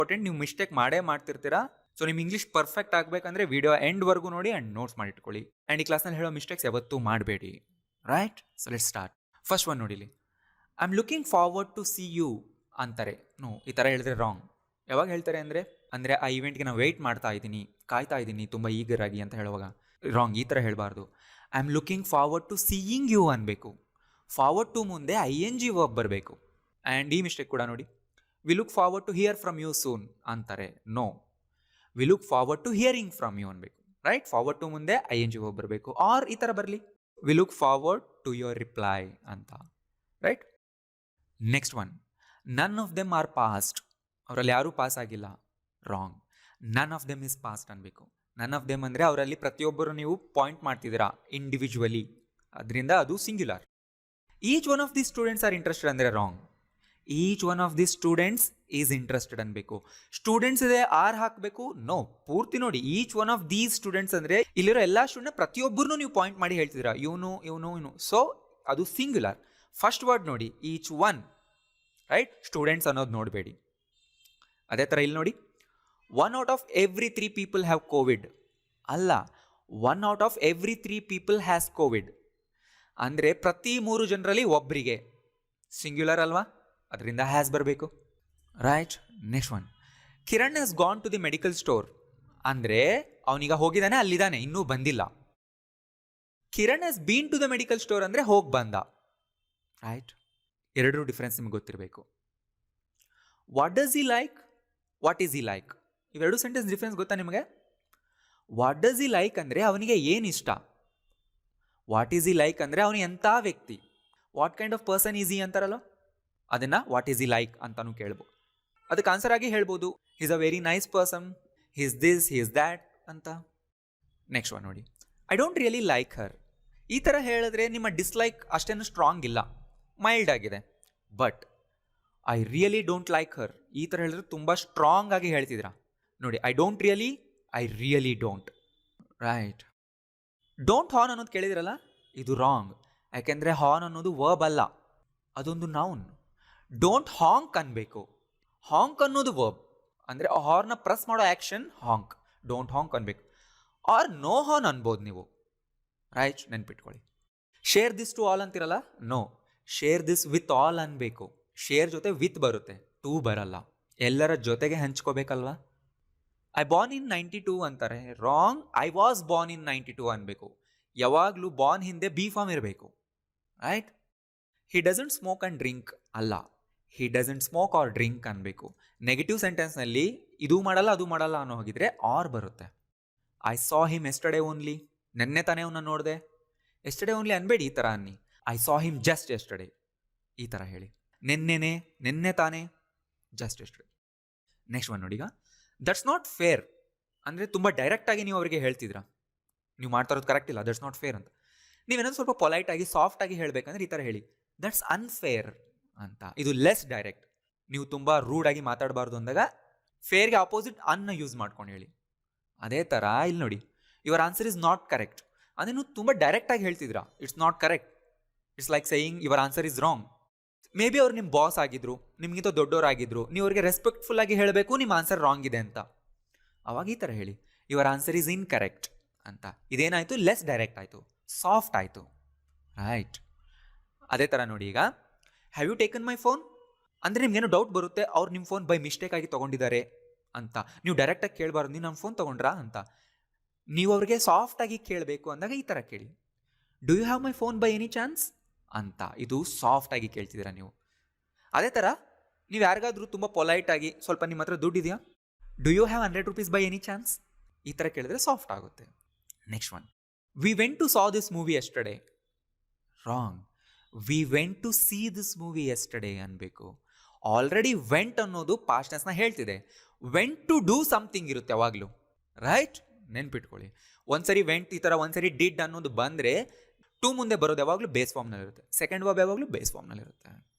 Important, ನೀವು mistake ಮಾಡೇ ಮಾಡ್ತಿರ್ತೀರಾ. So ನಿಮ್ ಇಂಗ್ಲಿಷ್ ಪರ್ಫೆಕ್ಟ್ ಆಗಬೇಕಂದ್ರೆ ವಿಡಿಯೋ ಎಂಡ್ವರೆಗೂ ನೋಡಿ ಆ್ಯಂಡ್ ನೋಟ್ಸ್ ಮಾಡಿಟ್ಕೊಳ್ಳಿ. ಆ್ಯಂಡ್ ಈ ಕ್ಲಾಸ್ನಲ್ಲಿ ಹೇಳೋ ಮಿಸ್ಟೇಕ್ಸ್ ಯಾವತ್ತೂ ಮಾಡಬೇಡಿ. Right? So let start. First one ನೋಡಿಲಿ, I am looking forward to see you ಅಂತಾರೆ. ಈ ಥರ ಹೇಳಿದ್ರೆ ರಾಂಗ್. ಯಾವಾಗ ಹೇಳ್ತಾರೆ ಅಂದರೆ ಆ ಇವೆಂಟ್ಗೆ ನಾವು ವೆಯ್ಟ್ ಮಾಡ್ತಾ ಇದ್ದೀನಿ, ಕಾಯ್ತಾ ಇದ್ದೀನಿ ತುಂಬ ಈಗರಾಗಿ ಅಂತ ಹೇಳುವಾಗ ರಾಂಗ್. ಈ ಥರ ಹೇಳಬಾರ್ದು. I am looking forward to seeing you ಅನ್ಬೇಕು. ಫಾರ್ವರ್ಡ್ ಟು ಮುಂದೆ ING ವರ್ಬ್ ಬರಬೇಕು. ಆ್ಯಂಡ್ ಈ ಮಿಸ್ಟೇಕ್ ಕೂಡ ನೋಡಿ, we look forward to hear from you soon ಅಂತಾರೆ. No, we look forward to hearing from you ಅನ್ಬೇಕು. ರೈಟ್? ಫಾರ್ವರ್ಡ್ ಟು ಮುಂದೆ ING verb ಬರಬೇಕು. ಆರ್ ಈ ಥರ ಬರಲಿ, we look forward to your reply ಅಂತ. Right? Next one, none of them are passed. ಅವರಲ್ಲಿ ಯಾರೂ ಪಾಸ್ ಆಗಿಲ್ಲ. ರಾಂಗ್. ನನ್ ಆಫ್ ದೆಮ್ ಇಸ್ ಪಾಸ್ಟ್ ಅನ್ಬೇಕು. ನನ್ ಆಫ್ ದೆಮ್ ಅಂದರೆ ಅವರಲ್ಲಿ ಪ್ರತಿಯೊಬ್ಬರು ನೀವು ಪಾಯಿಂಟ್ ಮಾಡ್ತಿದ್ದೀರಾ ಇಂಡಿವಿಜುವಲಿ, ಅದರಿಂದ ಅದು singular. Each one of the students are interested ಅಂದರೆ wrong. Each one of the students is interested ಅನ್ಬೇಕು. ಸ್ಟೂಡೆಂಟ್ಸ್ ಇದೆ ಆರ್ ಹಾಕಬೇಕು. ನೋ, ಪೂರ್ತಿ ನೋಡಿ, each one of these students ಅಂದರೆ ಇಲ್ಲಿರೋ ಎಲ್ಲ ಸ್ಟೂಡೆಂಟ್ ಪ್ರತಿಯೊಬ್ಬರನ್ನು ನೀವು ಪಾಯಿಂಟ್ ಮಾಡಿ ಹೇಳ್ತಿದ್ದೀರಾ, ಇವನು ಇವನು ಇವನು. ಸೊ ಅದು ಸಿಂಗ್ಯುಲರ್. ಫಸ್ಟ್ ವರ್ಡ್ ನೋಡಿ, ಈಚ್ ಒನ್. ರೈಟ್? ಸ್ಟೂಡೆಂಟ್ಸ್ ಅನ್ನೋದು ನೋಡಬೇಡಿ. ಅದೇ ಥರ ಇಲ್ಲಿ ನೋಡಿ, 1 out of every 3 people have COVID. ಅಲ್ಲ, 1 out of every 3 people has COVID. ಅಂದರೆ ಪ್ರತಿ 3 ಜನರಲ್ಲಿ ಒಬ್ಬರಿಗೆ. ಸಿಂಗ್ಯುಲರ್ ಅಲ್ವಾ? ಅದರಿಂದ ಹ್ಯಾಸ್ ಬರಬೇಕು. Right? Next one, Kiran has gone to the medical store. ಅಂದರೆ ಅವನೀಗ ಹೋಗಿದ್ದಾನೆ, ಅಲ್ಲಿದ್ದಾನೆ, ಇನ್ನೂ ಬಂದಿಲ್ಲ. Kiran has been to the medical store ಅಂದರೆ ಹೋಗಿ ಬಂದ. ರೈಟ್? ಎರಡರೂ ಡಿಫ್ರೆನ್ಸ್ ನಿಮ್ಗೆ ಗೊತ್ತಿರಬೇಕು. What does he like, what is he like, ಇವೆರಡು ಸೆಂಟೆನ್ಸ್ ಡಿಫ್ರೆನ್ಸ್ ಗೊತ್ತಾ ನಿಮಗೆ? ವಾಟ್ ಡಸ್ ಹಿ ಲೈಕ್ ಅಂದರೆ ಅವನಿಗೆ ಏನು ಇಷ್ಟ. ವಾಟ್ ಈಸ್ ಹಿ ಲೈಕ್ ಅಂದರೆ ಅವನು ಎಂಥ ವ್ಯಕ್ತಿ. What kind of person is he ಅಂತಾರಲ್ಲ, ಅದನ್ನು ವಾಟ್ ಈಸ್ ಹಿ ಲೈಕ್ ಅಂತಾನು ಕೇಳ್ಬೋದು. ಅದಕ್ಕೆ ಆನ್ಸರ್ ಆಗಿ ಹೇಳ್ಬೋದು, is a very nice person, is this, is that ಅಂತ. ನೆಕ್ಸ್ಟ್ ಒನ್ ನೋಡಿ, I don't really like her. ಈ ಥರ ಹೇಳಿದ್ರೆ ನಿಮ್ಮ ಡಿಸ್ಲೈಕ್ ಅಷ್ಟೇನು ಸ್ಟ್ರಾಂಗ್ ಇಲ್ಲ, ಮೈಲ್ಡ್ ಆಗಿದೆ. But I really don't like her, ಈ ಥರ ಹೇಳಿದ್ರೆ ತುಂಬ ಸ್ಟ್ರಾಂಗ್ ಆಗಿ ಹೇಳ್ತಿದ್ದೀರಾ. ನೋಡಿ, I don't really, I really don't. Right? Don't horn ಅನ್ನೋದು ಕೇಳಿದಿರಲ್ಲ, ಇದು ರಾಂಗ್. ಯಾಕೆಂದರೆ ಹಾರ್ನ್ ಅನ್ನೋದು ವರ್ಬ್ ಅಲ್ಲ, ಅದೊಂದು ನೌನ್. ಡೋಂಟ್ ಹಾಂಕ್ ಅನ್ಬೇಕು. ಹಾಂಕ್ ಅನ್ನೋದು ವರ್ಬ್, ಅಂದರೆ ಹಾರ್ನ ಪ್ರೆಸ್ ಮಾಡೋ ಆ್ಯಕ್ಷನ್ ಹಾಂಕ್. ಡೋಂಟ್ ಹಾಂಕ್ ಅನ್ಬೇಕು. ಆರ್ ನೋ ಹಾರ್ನ್ ಅನ್ಬೋದು ನೀವು. ರೈಟ್? ನೆನ್ಪಿಟ್ಕೊಳ್ಳಿ. ಶೇರ್ ದಿಸ್ ಟು ಆಲ್ ಅಂತಿರಲ್ಲ, no, share this with all ಅನ್ಬೇಕು. ಶೇರ್ ಜೊತೆ ವಿತ್ ಬರುತ್ತೆ, ಟು ಬರಲ್ಲ. ಎಲ್ಲರ ಜೊತೆಗೆ ಹಂಚ್ಕೋಬೇಕಲ್ವಾ. ಐ ಬಾರ್ನ್ ಇನ್ 92 ಅಂತಾರೆ. Wrong. I was born in 92 ಅನ್ಬೇಕು. ಯಾವಾಗಲೂ ಬಾರ್ನ್ ಹಿಂದೆ ಬಿ ಫಾರ್ಮ್ ಇರಬೇಕು. Right? He doesn't smoke and drink ಅಲ್ಲ, he doesn't smoke or drink ಅನ್ಬೇಕು. ನೆಗೆಟಿವ್ ಸೆಂಟೆನ್ಸ್ನಲ್ಲಿ ಇದು ಮಾಡಲ್ಲ ಅದು ಮಾಡಲ್ಲ ಅನ್ನೋ ಹೋಗಿದ್ರೆ ಆರ್ ಬರುತ್ತೆ. I saw him yesterday only, ನೆನ್ನೆ ತಾನೇ ಅವನ್ನ ನೋಡಿದೆ. ಎಸ್ಟರ್ಡೇ ಓನ್ಲಿ ಅನ್ಬೇಡಿ, ಈ ಥರ ಅನ್ನಿ. I saw him just yesterday, ಈ ಥರ ಹೇಳಿ. ನೆನ್ನೆನೇ, ನೆನ್ನೆ ತಾನೇ, ಜಸ್ಟ್ ಎಸ್ಟರ್ಡೇ. ನೆಕ್ಸ್ಟ್ ಒನ್ ನೋಡಿ, ಈಗ ದಟ್ಸ್ ನಾಟ್ ಫೇರ್ ಅಂದರೆ ತುಂಬ ಡೈರೆಕ್ಟಾಗಿ ನೀವು ಅವರಿಗೆ ಹೇಳ್ತಿದ್ದೀರಾ, ನೀವು ಮಾಡ್ತಾ ಇರೋದು ಕರೆಕ್ಟ್ ಇಲ್ಲ, ದಟ್ಸ್ ನಾಟ್ ಫೇರ್ ಅಂತ. ನೀವೇನಾದ್ರು ಸ್ವಲ್ಪ ಪೊಲೈಟಾಗಿ ಸಾಫ್ಟಾಗಿ ಹೇಳಬೇಕಂದ್ರೆ ಈ ಥರ ಹೇಳಿ, ದಟ್ಸ್ ಅನ್ಫೇರ್ ಅಂತ. ಇದು ಲೆಸ್ ಡೈರೆಕ್ಟ್. ನೀವು ತುಂಬ ರೂಡಾಗಿ ಮಾತಾಡಬಾರ್ದು ಅಂದಾಗ ಫೇರ್ಗೆ ಆಪೋಸಿಟ್ ಅನ್ನ ಯೂಸ್ ಮಾಡ್ಕೊಂಡು ಹೇಳಿ. ಅದೇ ಥರ ಇಲ್ಲಿ ನೋಡಿ, your answer is not correct ಅಂದರೆ ನೀವು ತುಂಬ ಡೈರೆಕ್ಟಾಗಿ ಹೇಳ್ತಿದ್ದೀರಾ, it's not correct. It's like saying your answer is wrong. May be ಅವ್ರು ನಿಮ್ಮ ಬಾಸ್ ಆಗಿದ್ರು, ನಿಮಗಿಂತ ದೊಡ್ಡವರಾಗಿದ್ರು, ನೀವು ಅವ್ರಿಗೆ ರೆಸ್ಪೆಕ್ಟ್ಫುಲ್ ಆಗಿ ಹೇಳಬೇಕು ನಿಮ್ಮ ಆನ್ಸರ್ ರಾಂಗ್ ಇದೆ ಅಂತ. ಅವಾಗ ಈ ಥರ ಹೇಳಿ, your answer is incorrect ಅಂತ. ಇದೇನಾಯಿತು? ಲೆಸ್ ಡೈರೆಕ್ಟ್ ಆಯಿತು, ಸಾಫ್ಟ್ ಆಯಿತು. ರೈಟ್? ಅದೇ ಥರ ನೋಡಿ, ಈಗ have you taken my phone ಅಂದರೆ ನಿಮ್ಗೇನು ಡೌಟ್ ಬರುತ್ತೆ, ಅವ್ರು ನಿಮ್ಮ ಫೋನ್ ಬೈ ಮಿಸ್ಟೇಕ್ ಆಗಿ ತೊಗೊಂಡಿದ್ದಾರೆ ಅಂತ. ನೀವು ಡೈರೆಕ್ಟಾಗಿ ಕೇಳಬಾರ್ದು, ನೀವು ನಮ್ಮ ಫೋನ್ ತೊಗೊಂಡ್ರಾ ಅಂತ. ನೀವು ಅವ್ರಿಗೆ ಸಾಫ್ಟಾಗಿ ಕೇಳಬೇಕು ಅಂದಾಗ ಈ ಥರ ಕೇಳಿ, do you have my phone by any chance ಅಂತ. ಇದು ಸಾಫ್ಟಾಗಿ ಕೇಳ್ತಿದ್ದೀರಾ ನೀವು. ಅದೇ ಥರ ನೀವು ಯಾರಿಗಾದ್ರೂ ತುಂಬ ಪೊಲೈಟಾಗಿ, ಸ್ವಲ್ಪ ನಿಮ್ಮ ಹತ್ರ ದುಡ್ಡು ಇದೆಯಾ, do you have 100 rupees by any chance, ಈ ಥರ ಕೇಳಿದ್ರೆ ಸಾಫ್ಟ್ ಆಗುತ್ತೆ. Next one, we went to saw this movie yesterday. Wrong. We went to see this movie yesterday ಅನ್ಬೇಕು. ಆಲ್ರೆಡಿ ವೆಂಟ್ ಅನ್ನೋದು ಪಾಸ್ಟ್ ಟೆನ್ಸ್ನ ಹೇಳ್ತಿದೆ. ವೆಂಟ್ ಟು ಡೂ ಸಮಥಿಂಗ್ ಇರುತ್ತೆ ಯಾವಾಗಲೂ. ರೈಟ್? ನೆನ್ಪಿಟ್ಕೊಳ್ಳಿ. ಒಂದ್ಸರಿ ವೆಂಟ್ ಈ ಥರ, ಒಂದ್ಸರಿ ಡಿಡ್ ಅನ್ನೋದು ಬಂದರೆ ಟು ಮುಂದೆ ಬರೋದು ಯಾವಾಗಲೂ ಬೇಸ್ ಫಾರ್ಮ್ನಲ್ಲಿರುತ್ತೆ. ಸೆಕೆಂಡ್ ವರ್ಬ್ ಯಾವಾಗಲೂ ಬೇಸ್ ಫಾರ್ಮ್ನಲ್ಲಿರುತ್ತೆ.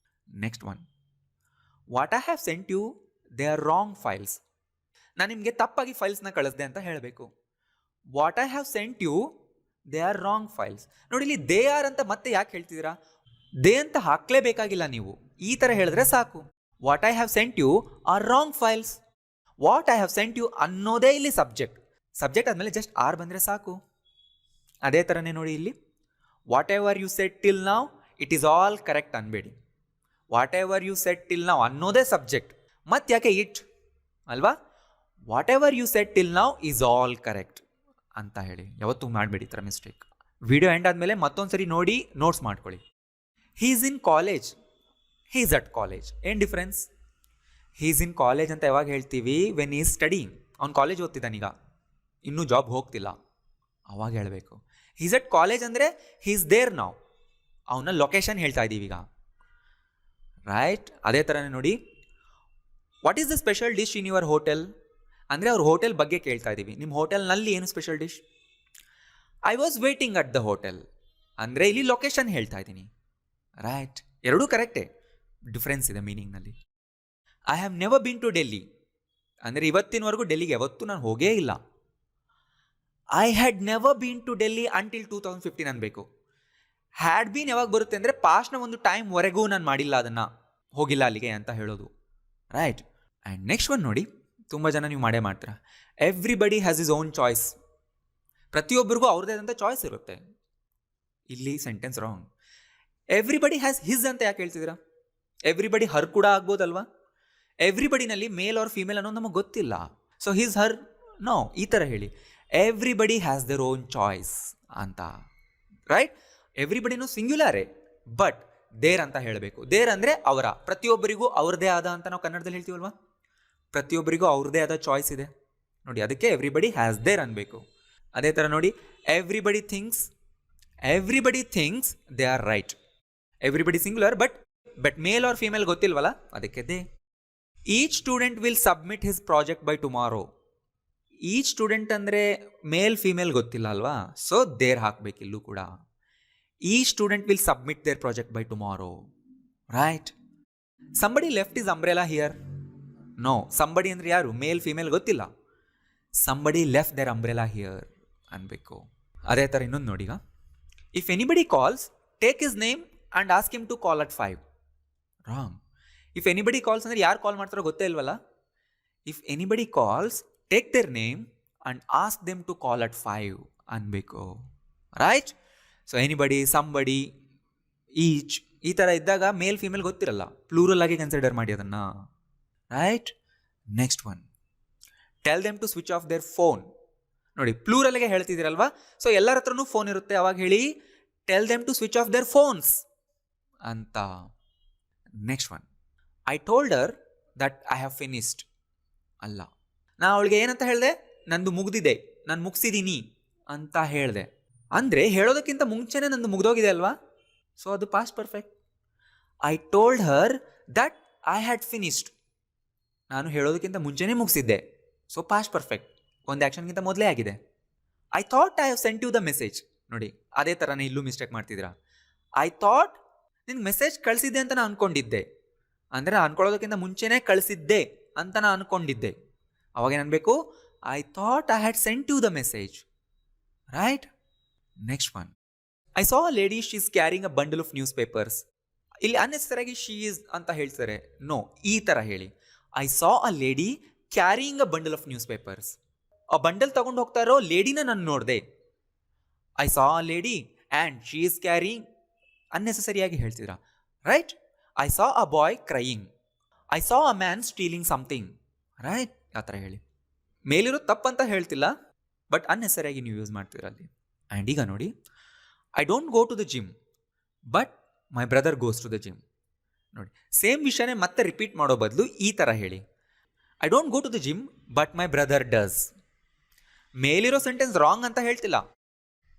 Next one, what I have sent you they are wrong files. ನಾನು ನಿಮಗೆ ತಪ್ಪಾಗಿ ಫೈಲ್ಸ್ನ ಕಳಿಸ್ದೆ ಅಂತ ಹೇಳಬೇಕು. What I have sent you they are wrong files. ನೋಡಿ, ಇಲ್ಲಿ ದೇ ಆರ್ ಅಂತ ಮತ್ತೆ ಯಾಕೆ ಹೇಳ್ತಿದ್ದೀರಾ? ದೇ ಅಂತ ಹಾಕ್ಲೇಬೇಕಾಗಿಲ್ಲ ನೀವು, ಈ ಥರ ಹೇಳಿದ್ರೆ ಸಾಕು. What I have sent you are wrong files. What I have sent you ಅನ್ನೋದೇ ಇಲ್ಲಿ ಸಬ್ಜೆಕ್ಟ್ ಆದಮೇಲೆ ಜಸ್ಟ್ ಆರ್ ಬಂದರೆ ಸಾಕು. ಅದೇ ಥರನೇ ನೋಡಿ ಇಲ್ಲಿ, whatever you said till now it is all correct ಅನ್ಬೇಡಿ. Whatever you said till now ಅನ್ನೋದೇ ಸಬ್ಜೆಕ್ಟ್, ಮತ್ತೆ ಯಾಕೆ ಇಟ್ ಅಲ್ವಾ? Whatever you said till now is all correct ಅಂತ ಹೇಳಿ ಯಾವತ್ತೂ ಮಾಡಬೇಡಿ ಈ ಥರ ಮಿಸ್ಟೇಕ್. ವಿಡಿಯೋ ಎಂಡ್ ಆದಮೇಲೆ ಮತ್ತೊಂದು ಸರಿ ನೋಡಿ ನೋಟ್ಸ್ ಮಾಡ್ಕೊಳ್ಳಿ. He is in college, he is at college. ಏನು difference? He is in college ಅಂತ ಯಾವಾಗ ಹೇಳ್ತೀವಿ? When is studying. ಅವ್ನು ಕಾಲೇಜ್ ಓದ್ತಿದ್ದಾನೀಗ, ಇನ್ನೂ ಜಾಬ್ ಹೋಗ್ತಿಲ್ಲ, ಅವಾಗ ಹೇಳಬೇಕು. ಹೀ ಈಸ್ ಅಟ್ ಕಾಲೇಜ್ ಅಂದರೆ ಹೀ ಈಸ್ ದೇರ್ ನಾವು, ಅವನ ಲೊಕೇಶನ್ ಹೇಳ್ತಾ ಇದ್ದೀವಿ ಈಗ, ರೈಟ್? ಅದೇ ಥರನೇ ನೋಡಿ, what is the special dish in your hotel ಅಂದರೆ ಅವ್ರ ಹೋಟೆಲ್ ಬಗ್ಗೆ ಕೇಳ್ತಾ ಇದ್ದೀವಿ. ನಿಮ್ಮ ಹೋಟೆಲ್ನಲ್ಲಿ ಏನು special dish? I was waiting at the hotel ಅಂದರೆ ಇಲ್ಲಿ ಲೊಕೇಶನ್ ಹೇಳ್ತಾ ಇದ್ದೀನಿ, ರೈಟ್? ಎರಡೂ ಕರೆಕ್ಟೇ, ಡಿಫ್ರೆನ್ಸ್ ಇದೆ ಮೀನಿಂಗ್ನಲ್ಲಿ. I have never been to Delhi ಅಂದರೆ ಇವತ್ತಿನವರೆಗೂ ಡೆಲ್ಲಿಗೆ ಯಾವತ್ತೂ ನಾನು ಹೋಗೇ ಇಲ್ಲ. I had never been to Delhi until 2015 ಅನ್ಬೇಕು. ಹ್ಯಾಡ್ ಬೀನ್ ಯಾವಾಗ ಬರುತ್ತೆ ಅಂದರೆ ಪಾಸ್ಟ್ನ ಒಂದು ಟೈಮ್ವರೆಗೂ ನಾನು ಮಾಡಿಲ್ಲ, ಅದನ್ನು ಹೋಗಿಲ್ಲ ಅಲ್ಲಿಗೆ ಅಂತ ಹೇಳೋದು, ರೈಟ್? ಆ್ಯಂಡ್ ನೆಕ್ಸ್ಟ್ ಒನ್ ನೋಡಿ, ತುಂಬ ಜನ ನೀವು ಮಾಡೇ ಮಾಡ್ತೀರಾ. Everybody has is own choice. ಪ್ರತಿಯೊಬ್ಬರಿಗೂ ಅವ್ರದ್ದೇ ಆದಂಥ ಚಾಯ್ಸ್ ಇರುತ್ತೆ. ಇಲ್ಲಿ sentence wrong. Everybody has his ಅಂತ ಯಾಕೆ ಹೇಳ್ತಿದ್ದೀರಾ? ಎವ್ರಿಬಡಿ ಹರ್ ಕೂಡ ಆಗ್ಬೋದಲ್ವಾ? ಎವ್ರಿಬಡಿನಲ್ಲಿ ಮೇಲ್ ಆರ್ ಫೀಮೇಲ್ ಅನ್ನೋದು ನಮಗೆ ಗೊತ್ತಿಲ್ಲ. ಸೊ ಹಿಸ್ ಹರ್ ನೋ, ಈ ಥರ ಹೇಳಿ. Everybody has their own choice ಅಂತ, ರೈಟ್? ಎವ್ರಿಬಡಿನೂ ಸಿಂಗ್ಯುಲಾರೇ, ಬಟ್ ದೇರ್ ಅಂತ ಹೇಳಬೇಕು. ದೇರ್ ಅಂದರೆ ಅವರ, ಪ್ರತಿಯೊಬ್ಬರಿಗೂ ಅವ್ರದ್ದೇ ಆದ ಅಂತ ನಾವು ಕನ್ನಡದಲ್ಲಿ ಹೇಳ್ತೀವಲ್ವಾ? ಪ್ರತಿಯೊಬ್ಬರಿಗೂ ಅವ್ರದ್ದೇ ಆದ ಚಾಯ್ಸ್ ಇದೆ ನೋಡಿ, ಅದಕ್ಕೆ ಎವ್ರಿಬಡಿ ಹ್ಯಾಸ್ ದೇರ್ ಅನ್ಬೇಕು. ಅದೇ ಥರ ನೋಡಿ, everybody thinks they are right. Everybody singular, but male or female ಗೊತ್ತಿಲ್ವಲ್ಲ, ಅದಕ್ಕೆ they. Each student will submit his project by tomorrow. Each student ಅಂದರೆ ಮೇಲ್ ಫೀಮೇಲ್ ಗೊತ್ತಿಲ್ಲ ಅಲ್ವಾ? ಸೊ ದೇರ್ ಹಾಕಬೇಕು ಇಲ್ಲೂ ಕೂಡ. Each student will submit their project by tomorrow, right? Somebody left is umbrella here. No, somebody ಅಂದರೆ ಯಾರು? Male female ಗೊತ್ತಿಲ್ಲ. Somebody left their umbrella here ಅನ್ಬೇಕು. ಅದೇ ಥರ ಇನ್ನೊಂದು ನೋಡಿ, ಈಗ if anybody calls take his name and ask him to call at 5. Wrong. If anybody calls ಅಂದರೆ ಯಾರು ಕಾಲ್ ಮಾಡ್ತಾರೋ ಗೊತ್ತೇ ಇಲ್ವಲ್ಲ? If anybody calls take their name and ask them to call at 5 ಅನ್ಬೇಕು, right? So anybody, somebody, each ಈ ಥರ ಇದ್ದಾಗ male female ಗೊತ್ತಿರಲ್ಲ, ಪ್ಲೂರಲ್ ಆಗಿ ಕನ್ಸಿಡರ್ ಮಾಡಿ ಅದನ್ನು, right? Next one, tell them to switch off their phone. ನೋಡಿ, ಪ್ಲೂರಲ್ಗೆ ಹೇಳ್ತಿದ್ದೀರಲ್ವಾ? ಸೊ ಎಲ್ಲರ ಹತ್ರನೂ ಫೋನ್ ಇರುತ್ತೆ, ಅವಾಗ ಹೇಳಿ tell them to switch off their phones ಅಂತ. Next one, I told her that I have finished. ಅಲ್ಲ, ನಾ ಅವಳಿಗೆ ಏನಂತ ಹೇಳಿದೆ? ನಂದು ಮುಗ್ದಿದೆ, ನಾನು ಮುಗಿಸಿದ್ದೀನಿ ಅಂತ ಹೇಳಿದೆ. ಅಂದರೆ ಹೇಳೋದಕ್ಕಿಂತ ಮುಂಚೆನೇ ನಂದು ಮುಗ್ದೋಗಿದೆ ಅಲ್ವಾ? ಸೊ ಅದು past perfect. I told her that I had finished. ನಾನು ಹೇಳೋದಕ್ಕಿಂತ ಮುಂಚೆನೇ ಮುಗಿಸಿದ್ದೆ, ಸೊ ಪಾಸ್ಟ್ ಪರ್ಫೆಕ್ಟ್. ಒಂದು ಆ್ಯಕ್ಷನ್ಗಿಂತ ಮೊದಲೇ ಆಗಿದೆ. I thought I have sent you the message. ನೋಡಿ, ಅದೇ ಥರನೇ ಇಲ್ಲೂ ಮಿಸ್ಟೇಕ್ ಮಾಡ್ತಿದ್ದೀರಾ. ಐ ಥಾಟ್ ನಿನ್ಗೆ ಮೆಸೇಜ್ ಕಳಿಸಿದ್ದೆ ಅಂತ ನಾನು ಅಂದ್ಕೊಂಡಿದ್ದೆ, ಅಂದರೆ ಅನ್ಕೊಳ್ಳೋದಕ್ಕಿಂತ ಮುಂಚೆನೇ ಕಳಿಸಿದ್ದೆ ಅಂತ ನಾನು ಅಂದ್ಕೊಂಡಿದ್ದೆ. ಅವಾಗೇನಬೇಕು? I thought I had sent you the message, right? Next one, I saw a lady, she is carrying a bundle of newspapers. ಇಲ್ಲಿ ಅನ್ನೆಸರಿಯಾಗಿ ಶಿ ಈಸ್ ಅಂತ ಹೇಳ್ತಾರೆ. ನೋ, ಈ ಥರ ಹೇಳಿ, I saw a lady carrying a bundle of newspapers. ಆ bundle ತಗೊಂಡು ಹೋಗ್ತಾ ಇರೋ ಲೇಡಿನ ನಾನು ನೋಡಿದೆ. I saw a lady and she is carrying, ಅನ್ನೆಸರಿಯಾಗಿ ಹೇಳ್ತಿದ್ರಾ, right? I saw a boy crying. I saw a man stealing something, right? ಆ ಥರ ಹೇಳಿ. ಮೇಲಿರೋ ತಪ್ಪಂತ ಹೇಳ್ತಿಲ್ಲ, ಬಟ್ ಅನ್ನೆಸರಿಯಾಗಿ ನೀವು ಯೂಸ್ ಮಾಡ್ತೀರ ಅಲ್ಲಿ. ಆ್ಯಂಡ್ ಈಗ ನೋಡಿ, I don't go to the gym but my brother goes to the gym. ನೋಡಿ, ಸೇಮ್ ವಿಷಯನೇ ಮತ್ತೆ ರಿಪೀಟ್ ಮಾಡೋ ಬದಲು ಈ ಥರ ಹೇಳಿ, I don't go to the gym but my brother does. ಮೇಲಿರೋ ಸೆಂಟೆನ್ಸ್ ರಾಂಗ್ ಅಂತ ಹೇಳ್ತಿಲ್ಲ,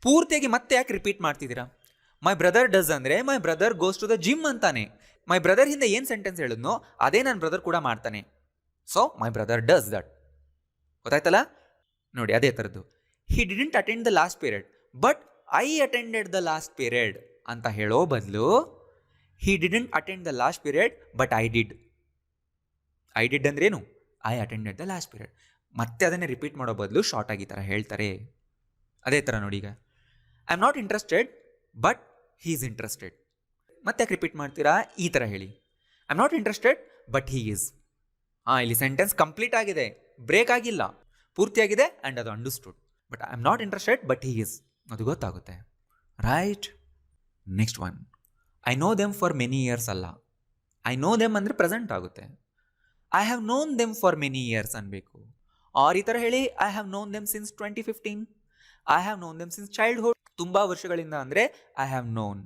ಪೂರ್ತಿಯಾಗಿ ಮತ್ತೆ ಯಾಕೆ ರಿಪೀಟ್ ಮಾಡ್ತಿದ್ದೀರಾ? ಮೈ ಬ್ರದರ್ ಡಸ್ ಅಂದರೆ my brother goes to the gym ಅಂತಾನೆ. ಮೈ ಬ್ರದರ್ ಹಿಂದೆ ಏನು ಸೆಂಟೆನ್ಸ್ ಹೇಳಿದ್ನೋ ಅದೇ ನನ್ನ ಬ್ರದರ್ ಕೂಡ ಮಾಡ್ತಾನೆ. So my brother does that. ಗೊತ್ತಾಯ್ತಲ್ಲ? ನೋಡಿ, ಅದೇ ಥರದ್ದು. He didn't attend the last period but I attended the last period ಅಂತ ಹೇಳೋ ಬದಲು he didn't attend the last period but I did. I did ಅಂದ್ರೇನು? I attended the last period. ಮತ್ತೆ ಅದನ್ನೇ ರಿಪೀಟ್ ಮಾಡೋ ಬದಲು ಶಾರ್ಟ್ ಆಗಿ ಥರ ಹೇಳ್ತಾರೆ. ಅದೇ ಥರ ನೋಡಿ, ಈಗ I am not interested but he is interested. ಮತ್ತೆ ಯಾಕೆ ರಿಪೀಟ್ ಮಾಡ್ತೀರಾ? ಈ ಥರ ಹೇಳಿ, I am not interested but he is. ಇಲ್ಲಿ ಸೆಂಟೆನ್ಸ್ ಕಂಪ್ಲೀಟ್ ಆಗಿದೆ, ಬ್ರೇಕ್ ಆಗಿಲ್ಲ, ಪೂರ್ತಿಯಾಗಿದೆ ಆ್ಯಂಡ್ ಅದು understood. But I am not interested but he is, ಅದು ಗೊತ್ತಾಗುತ್ತೆ. Right. Next one, I know them for many years ಅಲ್ಲ. ಐ ನೋ ದೆಮ್ ಅಂದರೆ present ಆಗುತ್ತೆ. I have known them for many years ಅನ್ಬೇಕು. R ಈ ಥರ ಹೇಳಿ, I have known them since 2015, I have known them since childhood, ತುಂಬ ವರ್ಷಗಳಿಂದ ಅಂದರೆ I have known.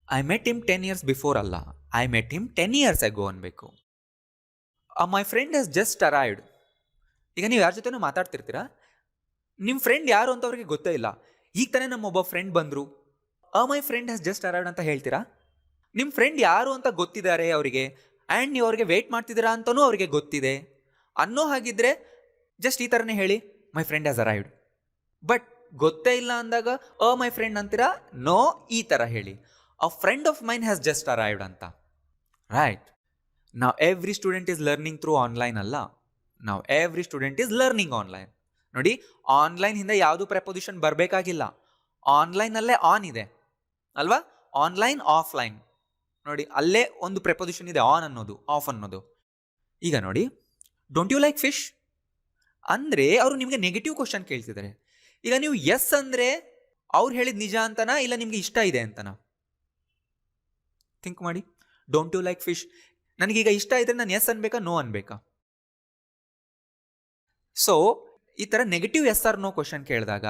I met him 10 years before ಅಲ್ಲ, I met him 10 years ago ಅನ್ಬೇಕು. My friend has just arrived. ಈಗ ನೀವು ಯಾರ ಜೊತೆನೂ ಮಾತಾಡ್ತಿರ್ತೀರಾ, ನಿಮ್ಮ ಫ್ರೆಂಡ್ ಯಾರು ಅಂತ ಅವ್ರಿಗೆ ಗೊತ್ತೇ ಇಲ್ಲ. ಈಗ ತಾನೇ ನಮ್ಮೊಬ್ಬ ಫ್ರೆಂಡ್ ಬಂದರು, ಮೈ ಫ್ರೆಂಡ್ ಹ್ಯಾಸ್ ಜಸ್ಟ್ ಅರೈವ್ಡ್ ಅಂತ ಹೇಳ್ತೀರಾ? ನಿಮ್ಮ ಫ್ರೆಂಡ್ ಯಾರು ಅಂತ ಗೊತ್ತಿದ್ದಾರೆ ಅವರಿಗೆ, ಆ್ಯಂಡ್ ನೀವು ಅವ್ರಿಗೆ ವೆಯ್ಟ್ ಮಾಡ್ತಿದ್ದೀರಾ ಅಂತಲೂ ಅವ್ರಿಗೆ ಗೊತ್ತಿದೆ ಅನ್ನೋ ಹಾಗಿದ್ರೆ ಜಸ್ಟ್ ಈ ಥರನೇ ಹೇಳಿ, ಮೈ ಫ್ರೆಂಡ್ ಹ್ಯಾಸ್ ಅರೈವ್ಡ್. ಬಟ್ ಗೊತ್ತೇ ಇಲ್ಲ ಅಂದಾಗ ಮೈ ಫ್ರೆಂಡ್ ಅಂತೀರಾ? ನೋ, ಈ ಥರ ಹೇಳಿ, ಅ friend of main has just arrived ಅಂತ. ರೈಟ್. ನಾವು every student is learning through online ಅಲ್ಲ, ನಾವು every student is learning online. ನೋಡಿ, ಆನ್ಲೈನ್ ಹಿಂದೆ ಯಾವುದು ಪ್ರೆಪೊಸಿಷನ್ ಬರಬೇಕಾಗಿಲ್ಲ, ಆನ್ಲೈನಲ್ಲೇ ಆನ್ ಇದೆ ಅಲ್ವಾ? ಆನ್ಲೈನ್ ಆಫ್ಲೈನ್ ನೋಡಿ, ಅಲ್ಲೇ ಒಂದು ಪ್ರೆಪೊಸಿಷನ್ ಇದೆ, ಆನ್ ಅನ್ನೋದು, ಆಫ್ ಅನ್ನೋದು. ಈಗ ನೋಡಿ, ಡೋಂಟ್ ಯು ಲೈಕ್ ಫಿಶ್ ಅಂದರೆ ಅವರು ನಿಮಗೆ ನೆಗೆಟಿವ್ ಕ್ವಶನ್ ಕೇಳ್ತಿದ್ದಾರೆ. ಈಗ ನೀವು ಎಸ್ ಅಂದರೆ ಅವ್ರು ಹೇಳಿದ ನಿಜ ಅಂತನಾ, ಇಲ್ಲ ನಿಮಗೆ ಇಷ್ಟ ಇದೆ ಅಂತನಾ? ಥಿಂಕ್ ಮಾಡಿ. ಡೋಂಟ್ ಯು ಲೈಕ್ ಫಿಶ್, ನನಗೀಗ ಇಷ್ಟ ಇದ್ರೆ ನಾನು ಎಸ್ ಅನ್ಬೇಕಾ, ನೋ ಅನ್ಬೇಕಾ? ಸೊ ಈ ಥರ negative yes or no question ಕೇಳಿದಾಗ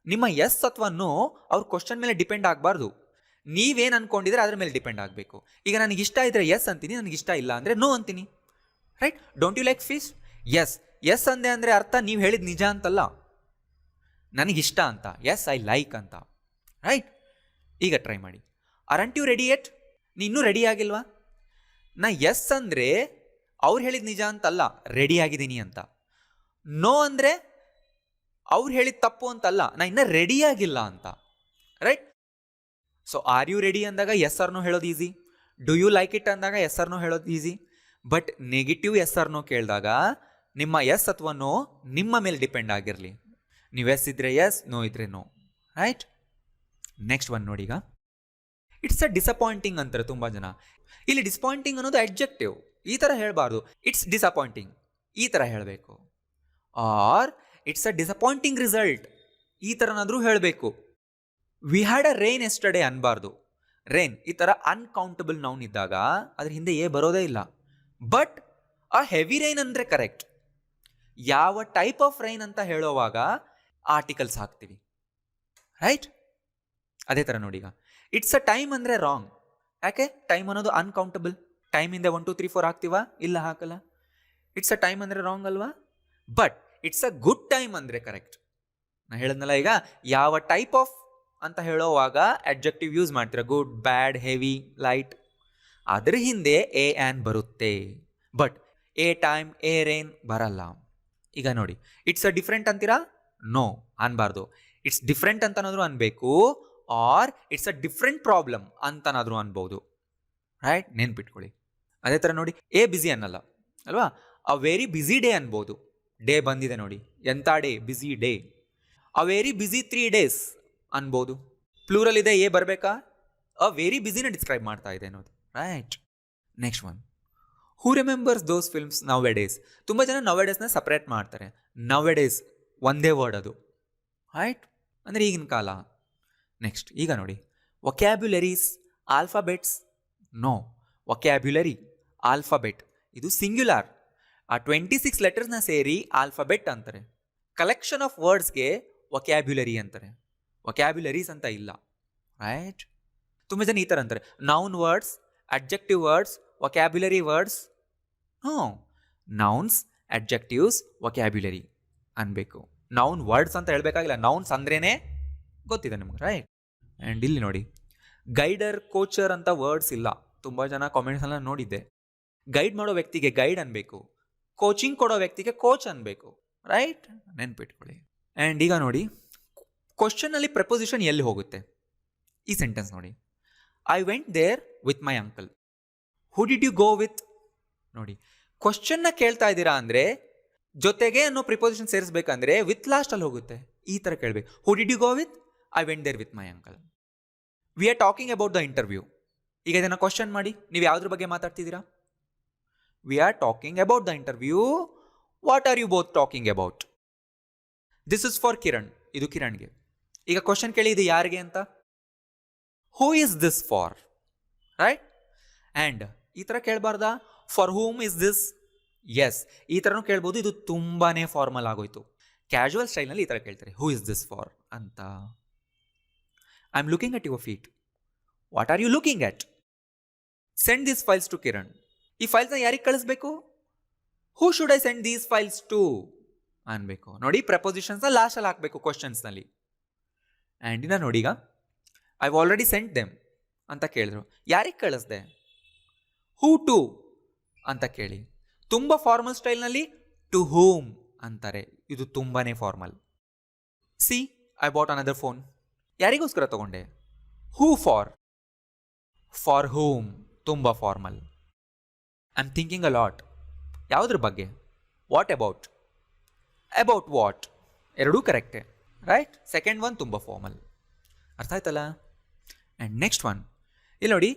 ನಿಮ್ಮ ಎಸ್ ಅಥವಾ ನೋ ಅವ್ರ ಕ್ವಶನ್ ಮೇಲೆ ಡಿಪೆಂಡ್ ಆಗಬಾರ್ದು. ನೀವೇನು ಅನ್ಕೊಂಡಿದ್ರೆ ಅದ್ರ ಮೇಲೆ ಡಿಪೆಂಡ್ ಆಗಬೇಕು. ಈಗ ನನಗೆ ಇಷ್ಟ ಇದ್ರೆ ಎಸ್ ಅಂತೀನಿ, ನನಗೆ ಇಷ್ಟ ಇಲ್ಲ ಅಂದರೆ ನೋ ಅಂತೀನಿ. Right. Don't you like fish, yes. Yes ಅಂದೆ ಅಂದರೆ ಅರ್ಥ ನೀವು ಹೇಳಿದ ನಿಜ ಅಂತಲ್ಲ, ನನಗಿಷ್ಟ ಅಂತ. ಎಸ್ ಐ ಲೈಕ್ ಅಂತ. ರೈಟ್. ಈಗ ಟ್ರೈ ಮಾಡಿ. Aren't you ready yet? ನೀ ಇನ್ನೂ ರೆಡಿ ಆಗಿಲ್ವಾ? ನಾ ಎಸ್ ಅಂದರೆ ಅವ್ರು ಹೇಳಿದ ನಿಜ ಅಂತಲ್ಲ, ರೆಡಿ ಆಗಿದ್ದೀನಿ ಅಂತ. ನೋ ಅಂದರೆ ಅವ್ರು ಹೇಳಿದ ತಪ್ಪು ಅಂತಲ್ಲ, ನಾ ಇನ್ನೂ ರೆಡಿ ಆಗಿಲ್ಲ ಅಂತ. Right. So are you ready ಅಂದಾಗ ಎಸ್ ಆರ್ ನೋ ಹೇಳೋದು easy, do you like it ಅಂದಾಗ ಎಸ್ ಆರ್ ನೋ ಹೇಳೋದು easy. But negative yes or no ಕೇಳಿದಾಗ ನಿಮ್ಮ ಎಸ್ ಅಥವಾ ನೋ ನಿಮ್ಮ ಮೇಲೆ ಡಿಪೆಂಡ್ ಆಗಿರಲಿ. ನೀವು ಎಸ್ ಇದ್ರೆ ಎಸ್, ನೋ ಇದ್ರೆ ನೋ. ರೈಟ್. ನೆಕ್ಸ್ಟ್ ಒನ್ ನೋಡಿ. ಈಗ ಇಟ್ಸ್ ಅ ಡಿಸಪಾಯಿಂಟಿಂಗ್ ಅಂತಾರೆ ತುಂಬ ಜನ. ಇಲ್ಲಿ ಡಿಸಪಾಯಿಂಟಿಂಗ್ ಅನ್ನೋದು ಅಡ್ಜೆಕ್ಟಿವ್, ಈ ಥರ ಹೇಳಬಾರ್ದು. ಇಟ್ಸ್ ಡಿಸಪಾಯಿಂಟಿಂಗ್ ಈ ಥರ ಹೇಳಬೇಕು. Or it's a disappointing result ಈ ಥರನಾದರೂ ಹೇಳಬೇಕು. We had a rain yesterday ಅನ್ಬಾರ್ದು. ರೈನ್ ಈ ಥರ ಅನ್ಕೌಂಟಬಲ್ ನೌನ್ ಇದ್ದಾಗ ಅದ್ರ ಹಿಂದೆ ಬರೋದೇ ಇಲ್ಲ. ಬಟ್ ಆ ಹೆವಿ ರೈನ್ ಅಂದರೆ ಕರೆಕ್ಟ್. ಯಾವ ಟೈಪ್ ಆಫ್ ರೈನ್ ಅಂತ ಹೇಳೋವಾಗ ಆರ್ಟಿಕಲ್ಸ್ ಹಾಕ್ತೀವಿ. ರೈಟ್. ಅದೇ ಥರ ನೋಡಿ. ಈಗ ಇಟ್ಸ್ ಅ ಟೈಮ್ ಅಂದರೆ ರಾಂಗ್. ಯಾಕೆ? ಟೈಮ್ ಅನ್ನೋದು ಅನ್ಕೌಂಟಬಲ್. ಟೈಮಿಂದ 1 2 3 4 ಹಾಕ್ತೀವಾ? ಇಲ್ಲ, ಹಾಕಲ್ಲ. ಇಟ್ಸ್ ಅ ಟೈಮ್ ಅಂದರೆ ರಾಂಗ್ ಅಲ್ವಾ? But it's a good time ಅಂದರೆ ಕರೆಕ್ಟ್. ನಾನು ಹೇಳಿದ್ನಲ್ಲ, ಈಗ ಯಾವ ಟೈಪ್ ಆಫ್ ಅಂತ ಹೇಳೋವಾಗ ಅಡ್ಜೆಕ್ಟಿವ್ ಯೂಸ್ ಮಾಡ್ತೀರಾ, ಗುಡ್, ಬ್ಯಾಡ್, ಹೆವಿ, ಲೈಟ್. ಅದ್ರ ಹಿಂದೆ ಎ ಆ್ಯನ್ ಬರುತ್ತೆ. But a time, a rain ಬರಲ್ಲ. ಈಗ ನೋಡಿ, ಇಟ್ಸ್ ಅ ಡಿಫ್ರೆಂಟ್ ಅಂತೀರಾ? ನೋ ಅನ್ಬಾರ್ದು. ಇಟ್ಸ್ ಡಿಫ್ರೆಂಟ್ ಅಂತನಾದರೂ ಅನ್ಬೇಕು, or it's a different problem ಅಂತನಾದರೂ ಅನ್ಬೋದು. ರೈಟ್. ನೆನ್ಪಿಟ್ಕೊಳ್ಳಿ. ಅದೇ ಥರ ನೋಡಿ, ಎ ಬ್ಯುಸಿ ಅನ್ನಲ್ಲ ಅಲ್ವಾ? ಅ ವೆರಿ ಬ್ಯುಸಿ ಡೇ ಅನ್ಬೋದು. ಡೇ ಬಂದಿದೆ ನೋಡಿ, ಎಂಥ day, busy day. A very busy 3 days ಅನ್ಬೋದು. ಪ್ಲೂರಲ್ ಇದೆ, ಎ ಬರಬೇಕಾ? ಅ ವೆರಿ ಬ್ಯುಸಿನ ಡಿಸ್ಕ್ರೈಬ್ ಮಾಡ್ತಾ ಇದೆ ಅನ್ನೋದು. Right. Next one, who remembers those films nowadays? ತುಂಬ ಜನ ನವ್ ಎ ಡೇಸ್ನ ಸಪ್ರೇಟ್ ಮಾಡ್ತಾರೆ. ನವ್ ಎ ಡೇಸ್ ಒಂದೇ ವರ್ಡ್ ಅದು. ರೈಟ್. ಅಂದರೆ ಈಗಿನ ಕಾಲ. ನೆಕ್ಸ್ಟ್ ಈಗ ನೋಡಿ, vocabularies, alphabets. No, vocabulary, alphabet ಇದು ಸಿಂಗ್ಯುಲಾರ್. ಆ 26 ಲೆಟರ್ಸ್ನ ಸೇರಿ ಆಲ್ಫಾಬೆಟ್ ಅಂತಾರೆ. ಕಲೆಕ್ಷನ್ ಆಫ್ ವರ್ಡ್ಸ್ಗೆ ವೊಕ್ಯಾಬ್ಯುಲರಿ ಅಂತಾರೆ, ವೊಕ್ಯಾಬ್ಯುಲರೀಸ್ ಅಂತ ಇಲ್ಲ. ರೈಟ್. ತುಂಬ ಜನ ಈ ಥರ ಅಂತಾರೆ, noun words, adjective words, vocabulary words. Nouns, adjectives, vocabulary ಅನ್ಬೇಕು. ನೌನ್ ವರ್ಡ್ಸ್ ಅಂತ ಹೇಳಬೇಕಾಗಿಲ್ಲ, ನೌನ್ಸ್ ಅಂದ್ರೇ ಗೊತ್ತಿದೆ ನಿಮ್ಗೆ. ರೈಟ್. ಆ್ಯಂಡ್ ಇಲ್ಲಿ ನೋಡಿ, ಗೈಡರ್, ಕೋಚರ್ ಅಂತ ವರ್ಡ್ಸ್ ಇಲ್ಲ. ತುಂಬ ಜನ ಕಾಮೆಂಟ್ಸೆಲ್ಲ ನೋಡಿದ್ದೆ. ಗೈಡ್ ಮಾಡೋ ವ್ಯಕ್ತಿಗೆ ಗೈಡ್ ಅನ್ಬೇಕು, ಕೋಚಿಂಗ್ ಕೊಡೋ ವ್ಯಕ್ತಿಗೆ ಕೋಚ್ ಅನ್ಬೇಕು. ರೈಟ್. ನೆನ್ಪಿಟ್ಕೊಳ್ಳಿ. ಆ್ಯಂಡ್ ಈಗ ನೋಡಿ, ಕ್ವಶನಲ್ಲಿ ಪ್ರೆಪೊಸಿಷನ್ ಎಲ್ಲಿ ಹೋಗುತ್ತೆ? ಈ ಸೆಂಟೆನ್ಸ್ ನೋಡಿ, I went there with my uncle. Who did you go with? ನೋಡಿ, ಕ್ವಶನ್ನ ಕೇಳ್ತಾ ಇದ್ದೀರಾ ಅಂದರೆ ಜೊತೆಗೆ ಅನ್ನೋ ಪ್ರಿಪೊಸಿಷನ್ ಸೇರಿಸ್ಬೇಕಂದ್ರೆ ವಿತ್ ಲಾಸ್ಟಲ್ಲಿ ಹೋಗುತ್ತೆ. ಈ ಥರ ಕೇಳಬೇಕು. Who did you go with? I went there with my uncle. We are talking about the interview. ಈಗ ಇದನ್ನು ಕ್ವಶನ್ ಮಾಡಿ, ನೀವು ಯಾವುದ್ರ ಬಗ್ಗೆ ಮಾತಾಡ್ತಿದ್ದೀರಾ? We are talking about the interview. What are you both talking about? This is for Kiran. ಇದು ಕಿರಣ್ಗೆ. ಈಗ ಕ್ವಶನ್ ಕೇಳಿ, ಇದು ಯಾರಿಗೆ ಅಂತ? Who is this for? Right? And ಈ ಥರ ಕೇಳಬಾರ್ದಾ? For whom is this? Yes, ಈ ಥರನೂ ಕೇಳ್ಬೋದು. ಇದು ತುಂಬಾ ಫಾರ್ಮಲ್ ಆಗೋಯ್ತು. ಕ್ಯಾಶುವಲ್ ಸ್ಟೈಲ್ನಲ್ಲಿ ಈ ಥರ ಕೇಳ್ತಾರೆ, ಹೂ ಇಸ್ ದಿಸ್ ಫಾರ್ ಅಂತ. I am looking at your feet. What are you looking at? Send these files to Kiran. ಈ ಫೈಲ್ಸ್ನ ಯಾರಿಗೆ ಕಳಿಸ್ಬೇಕು? Who should I send these files to ಅನ್ಬೇಕು. ನೋಡಿ, ಪ್ರಪೋಸಿಷನ್ಸ್ನ ಲಾಸ್ಟಲ್ಲಿ ಹಾಕಬೇಕು ಕ್ವಶನ್ಸ್ನಲ್ಲಿ. ಆ್ಯಂಡ್ ಇನ್ನು ನೋಡಿ, ಈಗ ಐ ಆಲ್ರೆಡಿ ಸೆಂಟ್ ದೆಮ್ ಅಂತ ಕೇಳಿದ್ರು. ಯಾರಿಗೆ ಕಳಿಸ್ದೆ? ಹೂ ಟು ಅಂತ ಕೇಳಿ. ತುಂಬ ಫಾರ್ಮಲ್ ಸ್ಟೈಲ್ನಲ್ಲಿ ಟು ಹೂಮ್ ಅಂತಾರೆ. ಇದು ತುಂಬಾ formal. See, I bought another phone. ಯಾರಿಗೋಸ್ಕರ ತಗೊಂಡೆ? Who for? For whom? ತುಂಬ formal. I am thinking a lot. ಯಾವುದ್ರ ಬಗ್ಗೆ? What about? About what? ಎರಡೂ ಕರೆಕ್ಟೇ, ರೈಟ್? ಸೆಕೆಂಡ್ ಒನ್ ತುಂಬ ಫಾರ್ಮಲ್. ಅರ್ಥ ಆಯ್ತಲ್ಲ? ಆ್ಯಂಡ್ ನೆಕ್ಸ್ಟ್ ಒನ್ ಇಲ್ಲಿ ನೋಡಿ,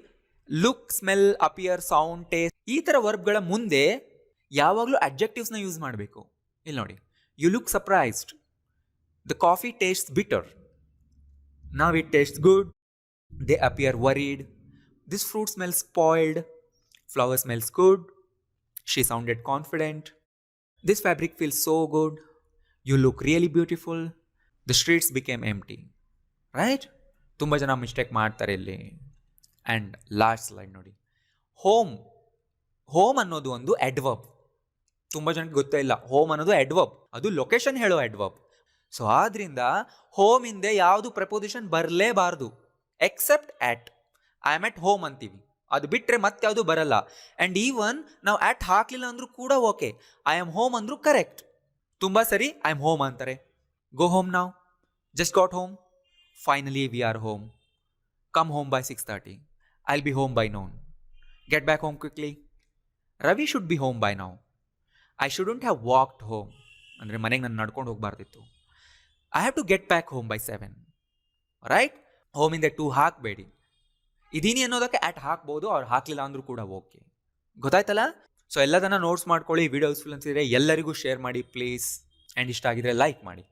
look, smell, appear, sound, taste, ಈ ಥರ ವರ್ಬ್ಗಳ ಮುಂದೆ ಯಾವಾಗಲೂ ಅಡ್ಜೆಕ್ಟಿವ್ಸ್ನ ಯೂಸ್ ಮಾಡಬೇಕು. ಇಲ್ಲಿ ನೋಡಿ, you look surprised. The coffee tastes bitter. Now it tastes good. They appear worried. This fruit smells spoiled. Flower smells good. She sounded confident. This fabric feels so good. You look really beautiful. The streets became empty. Right? ತುಂಬ ಜನ mistake ಮಾಡ್ತಾರೆ ಇಲ್ಲಿ. And last slide ನೋಡಿ, home. Home ಅನ್ನೋದು ಒಂದು adverb. ತುಂಬ ಜನಕ್ಕೆ ಗೊತ್ತೇ ಇಲ್ಲ, ಹೋಮ್ ಅನ್ನೋದು ಅಡ್ವರ್ಬ್. ಅದು ಲೊಕೇಶನ್ ಹೇಳೋ ಅಡ್ವರ್ಬ್. ಸೊ ಆದ್ರಿಂದ ಹೋಮ್ ಹಿಂದೆ ಯಾವುದು ಪ್ರಪೋಸಿಷನ್ ಬರಲೇಬಾರ್ದು, except at. I am at home ಅಂತೀವಿ, ಅದು ಬಿಟ್ಟರೆ ಮತ್ತೆ ಯಾವುದು ಬರಲ್ಲ. ಆ್ಯಂಡ್ ಈವನ್ ನಾವು ಆಟ್ ಹಾಕಲಿಲ್ಲ ಅಂದರೂ ಕೂಡ ಓಕೆ, ಐ ಆಮ್ ಹೋಮ್ ಅಂದರೂ ಕರೆಕ್ಟ್. ತುಂಬ ಸರಿ ಐ ಆಮ್ ಹೋಮ್ ಅಂತಾರೆ. Go home now. Just got home. Finally we are home. Come home by 6:30. I'll be home by noon. Get back home quickly. Ravi should be home by now. I shouldn't have walked home. ಅಂದರೆ ಮನೆಗೆ ನಾನು ನಡ್ಕೊಂಡು ಹೋಗಬಾರ್ದಿತ್ತು. I have to get back home by 7. Right? ಹೋಮಿಂದ to ಹಾಕಬೇಡಿ. ಇದೀನಿ ಅನ್ನೋದಕ್ಕೆ ಆಟ್ ಹಾಕ್ಬೋದು, ಅವ್ರು ಹಾಕಲಿಲ್ಲ ಅಂದರೂ ಕೂಡ ಓಕೆ. ಗೊತ್ತಾಯ್ತಲ್ಲ? ಸೊ ಎಲ್ಲದನ್ನ ನೋಟ್ಸ್ ಮಾಡ್ಕೊಳ್ಳಿ. ವಿಡಿಯೋ ಯೂಸ್ಫುಲ್ ಅನ್ಸಿದ್ರೆ ಎಲ್ಲರಿಗೂ ಶೇರ್ ಮಾಡಿ ಪ್ಲೀಸ್. ಆ್ಯಂಡ್ ಇಷ್ಟ ಆಗಿದ್ರೆ ಲೈಕ್ ಮಾಡಿ.